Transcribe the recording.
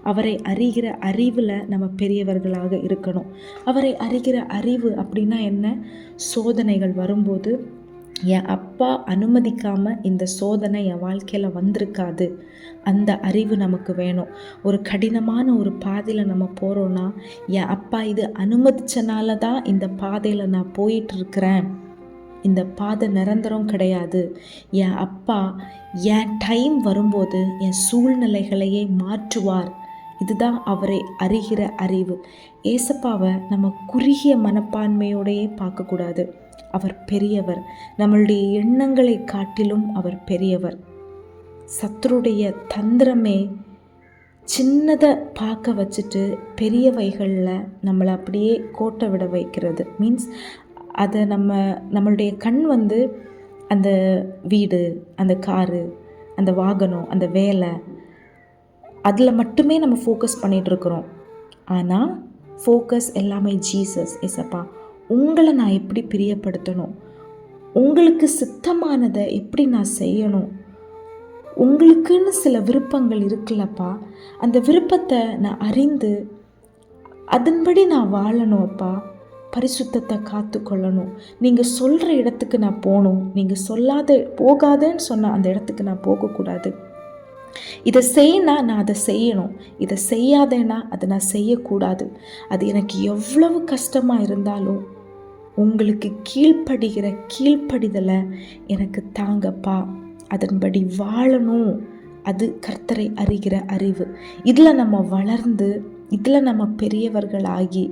அவரை அறிகிற அறிவில் நம்ம பெரியவர்களாக இருக்கணும். அவரை அறிகிற அறிவு அப்படின்னா என்ன? சோதனைகள் வரும்போது என் அப்பா அனுமதிக்காமல் இந்த சோதனை என் வாழ்க்கையில் வந்திருக்காது, அந்த அறிவு நமக்கு வேணும். ஒரு கடினமான ஒரு பாதையில் நம்ம போகிறோன்னா, என் அப்பா இது அனுமதிச்சனால தான் இந்த பாதையில் நான் போயிட்டுருக்கிறேன், இந்த பாதை நிரந்தரம் கிடையாது. என் அப்பா என் டைம் வரும்போது என் சூழ்நிலைகளையே மாற்றுவார். இதுதான் அவரை அறிகிற அறிவு. ஏசப்பாவை நம்ம குறுகிய மனப்பான்மையோடையே பார்க்கக்கூடாது. அவர் பெரியவர். நம்மளுடைய எண்ணங்களை காட்டிலும் அவர் பெரியவர். சத்துருடைய தந்திரமே சின்னதை பார்க்க வச்சுட்டு பெரியவைகளில் நம்மளை அப்படியே கோட்டை விட வைக்கிறது. மீன்ஸ் அதை நம்மளுடைய கண் அந்த வீடு, அந்த காரு, அந்த வாகனம், அந்த வேலை, அதில் மட்டுமே நம்ம ஃபோக்கஸ் பண்ணிகிட்ருக்குறோம். ஆனால் ஃபோக்கஸ் எல்லாமே ஜீசஸ். ஏசப்பா, உங்களை நான் எப்படி பிரியப்படுத்தணும், உங்களுக்கு சித்தமானதை எப்படி நான் செய்யணும், உங்களுக்குன்னு சில விருப்பங்கள் இருக்குல்லப்பா, அந்த விருப்பத்தை நான் அறிந்து அதன்படி நான் வாழணும். அப்பா, பரிசுத்தத்தை காத்து கொள்ளணும். நீங்கள் சொல்கிற இடத்துக்கு நான் போகணும். நீங்கள் போகாதேன்னு சொன்ன அந்த இடத்துக்கு நான் போகக்கூடாது. இதை செய்யினா நான் அதை செய்யணும், இதை செய்யாதேன்னா அதை நான் செய்யக்கூடாது. அது எனக்கு எவ்வளவு கஷ்டமாக இருந்தாலும் உங்களுக்கு கீழ்ப்படுகிற கீழ்ப்படிதலை எனக்கு தாங்கப்பா. அதன்படி வாழணும். அது கர்த்தரை அறிகிற அறிவு. இதில் நம்ம வளர்ந்து, இதில் நம்ம பெரியவர்களாகி